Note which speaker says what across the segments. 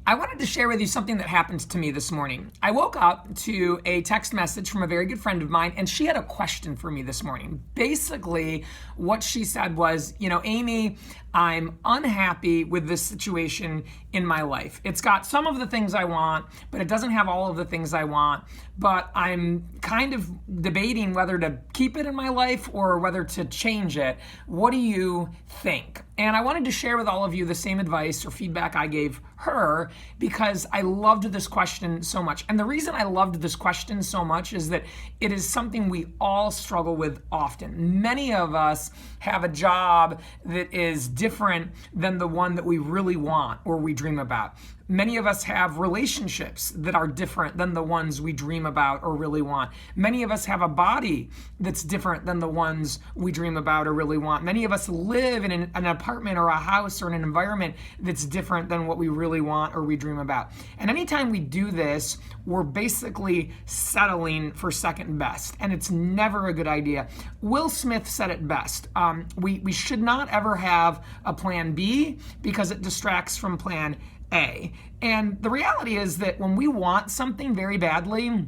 Speaker 1: I wanted to share with you something that happened to me this morning. I woke up to a text message from a very good friend of mine, and she had a question for me this morning. Basically, what she said was, Amy, I'm unhappy with this situation in my life. It's got some of the things I want, but it doesn't have all of the things I want. But I'm kind of debating whether to keep it in my life or whether to change it. What do you think? And I wanted to share with all of you the same advice or feedback I gave her because I loved this question so much. And the reason I loved this question so much is that it is something we all struggle with often. Many of us have a job that is different than the one that we really want or we dream about. Many of us have relationships that are different than the ones we dream about or really want. Many of us have a body that's different than the ones we dream about or really want. Many of us live in an apartment or a house or in an environment that's different than what we really want or we dream about. And anytime we do this, we're basically settling for second best, and it's never a good idea. Will Smith said it best. We should not ever have a plan B because it distracts from plan A. And the reality is that when we want something very badly,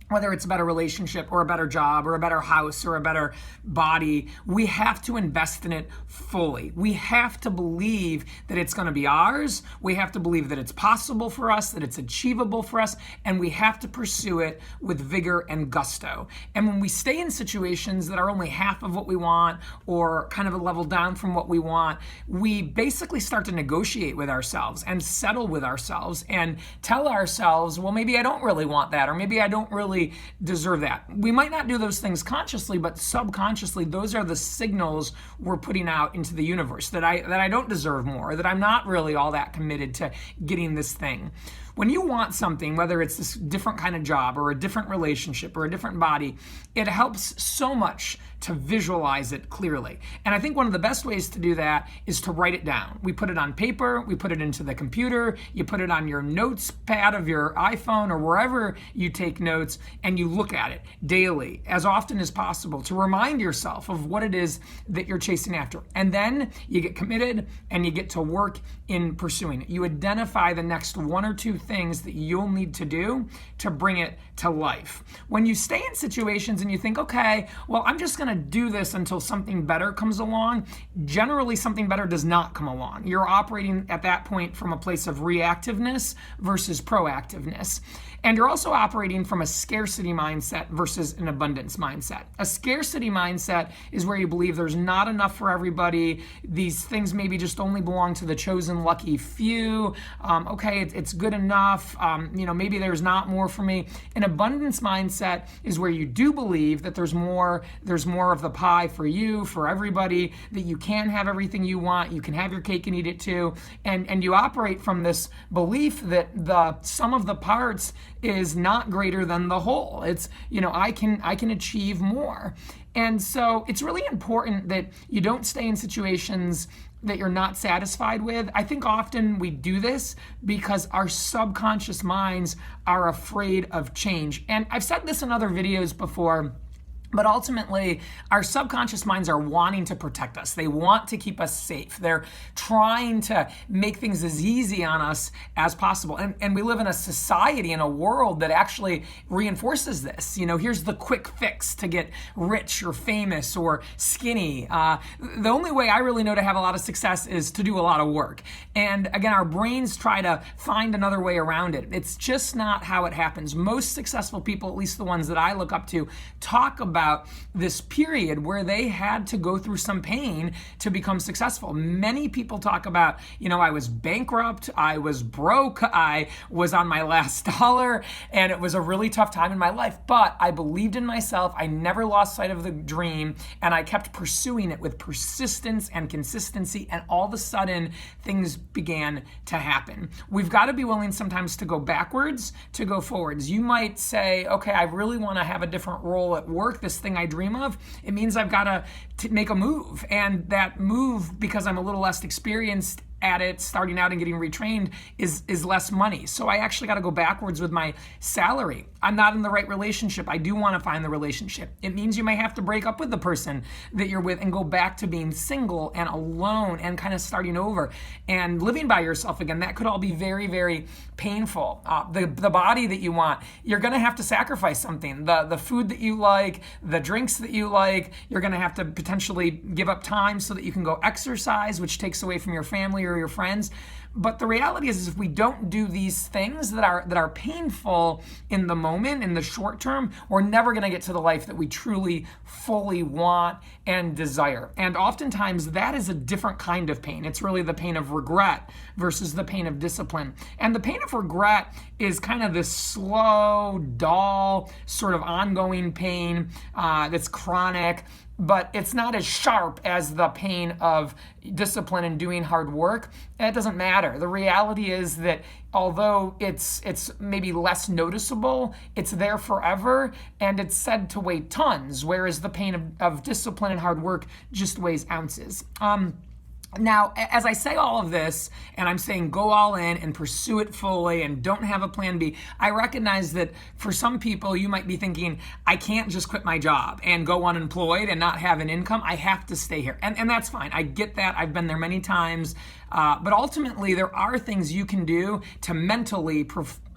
Speaker 1: whether it's a better relationship or a better job or a better house or a better body, we have to invest in it fully. We have to believe that it's going to be ours. We have to believe that it's possible for us, that it's achievable for us, and we have to pursue it with vigor and gusto. And when we stay in situations that are only half of what we want or kind of a level down from what we want, we basically start to negotiate with ourselves and settle with ourselves and tell ourselves, well, maybe I don't really want that, or maybe I don't really deserve that. We might not do those things consciously, but subconsciously, those are the signals we're putting out into the universe that I don't deserve more, that I'm not really all that committed to getting this thing. When you want something, whether it's this different kind of job or a different relationship or a different body, it helps so much to visualize it clearly. And I think one of the best ways to do that is to write it down. We put it on paper, we put it into the computer, you put it on your notes pad of your iPhone or wherever you take notes, and you look at it daily, as often as possible, to remind yourself of what it is that you're chasing after. And then you get committed and you get to work in pursuing it. You identify the next one or two things that you'll need to do to bring it to life. When you stay in situations and you think, okay, well, I'm just going to do this until something better comes along, generally something better does not come along. You're operating at that point from a place of reactiveness versus proactiveness. And you're also operating from a scarcity mindset versus an abundance mindset. A scarcity mindset is where you believe there's not enough for everybody. These things maybe just only belong to the chosen lucky few. It's good enough. Maybe there's not more for me. An abundance mindset is where you do believe that there's more of the pie for you, for everybody, that you can have everything you want, you can have your cake and eat it too. And you operate from this belief that the sum of the parts is not greater than the whole. It's, I can achieve more. And so it's really important that you don't stay in situations that you're not satisfied with. I think often we do this because our subconscious minds are afraid of change. And I've said this in other videos before, but ultimately, our subconscious minds are wanting to protect us. They want to keep us safe. They're trying to make things as easy on us as possible. And we live in a society, in a world that actually reinforces this. Here's the quick fix to get rich or famous or skinny. The only way I really know to have a lot of success is to do a lot of work. And again, our brains try to find another way around it. It's just not how it happens. Most successful people, at least the ones that I look up to, talk about this period where they had to go through some pain to become successful. Many people talk about, I was bankrupt, I was broke, I was on my last dollar, and it was a really tough time in my life, but I believed in myself, I never lost sight of the dream, and I kept pursuing it with persistence and consistency, and all of a sudden, things began to happen. We've got to be willing sometimes to go backwards, to go forwards. You might say, okay, I really want to have a different role at work, this thing I dream of. It means I've got to make a move. And that move, because I'm a little less experienced at it, starting out and getting retrained is less money. So I actually got to go backwards with my salary. I'm not in the right relationship. I do want to find the relationship. It means you may have to break up with the person that you're with and go back to being single and alone and kind of starting over and living by yourself again. That could all be very, very painful. The body that you want, you're going to have to sacrifice something. The food that you like, the drinks that you like, you're going to have to potentially give up time so that you can go exercise, which takes away from your family or your friends. But the reality is if we don't do these things that are painful in the moment, in the short term, we're never going to get to the life that we truly, fully want and desire. And oftentimes that is a different kind of pain. It's really the pain of regret versus the pain of discipline. And the pain of regret is kind of this slow, dull, sort of ongoing pain that's chronic, but it's not as sharp as the pain of discipline and doing hard work. And it doesn't matter. The reality is that although it's maybe less noticeable, it's there forever, and it's said to weigh tons, whereas the pain of discipline and hard work just weighs ounces. Now, as I say all of this, and I'm saying go all in and pursue it fully and don't have a plan B, I recognize that for some people, you might be thinking, I can't just quit my job and go unemployed and not have an income. I have to stay here. And that's fine. I get that. I've been there many times. But ultimately, there are things you can do to mentally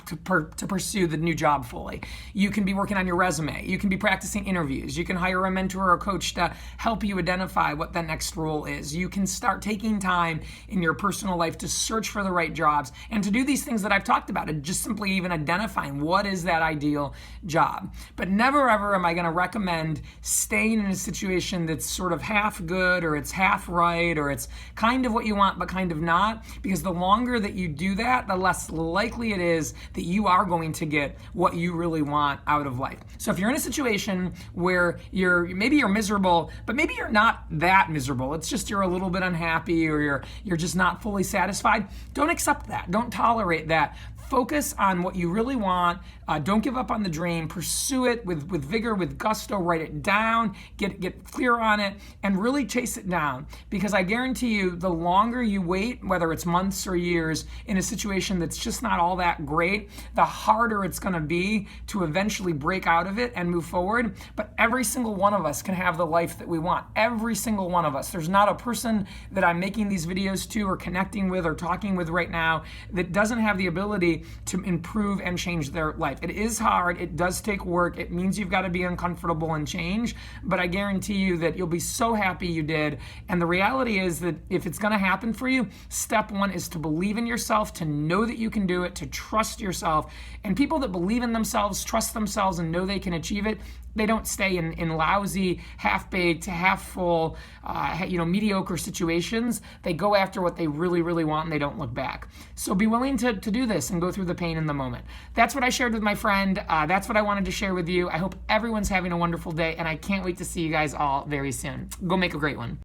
Speaker 1: to pursue the new job fully. You can be working on your resume. You can be practicing interviews. You can hire a mentor or a coach to help you identify what the next role is. You can start taking time in your personal life to search for the right jobs and to do these things that I've talked about, and just simply even identifying what is that ideal job. But never ever am I going to recommend staying in a situation that's sort of half good, or it's half right, or it's kind of what you want but kind of not, because the longer that you do that, the less likely it is that you are going to get what you really want out of life. So if you're in a situation where maybe you're miserable, but maybe you're not that miserable, it's just you're a little bit unhappy, or you're just not fully satisfied, don't accept that. Don't tolerate that. Focus on what you really want. Don't give up on the dream. Pursue it with vigor, with gusto. Write it down. Get clear on it, and really chase it down. Because I guarantee you, the longer you wait, whether it's months or years, in a situation that's just not all that great, the harder it's going to be to eventually break out of it and move forward. But every single one of us can have the life that we want. Every single one of us. There's not a person that I'm making these videos to, or connecting with, or talking with right now that doesn't have the ability to improve and change their life. It is hard. It does take work. It means you've got to be uncomfortable and change, but I guarantee you that you'll be so happy you did. And the reality is that if it's going to happen for you, step one is to believe in yourself, to know that you can do it, to trust yourself. And people that believe in themselves, trust themselves, and know they can achieve it, they don't stay in lousy, half-baked, half-full, mediocre situations. They go after what they really, really want, and they don't look back. So be willing to do this and go through the pain in the moment. That's what I shared with my friend. That's what I wanted to share with you. I hope everyone's having a wonderful day, and I can't wait to see you guys all very soon. Go make a great one.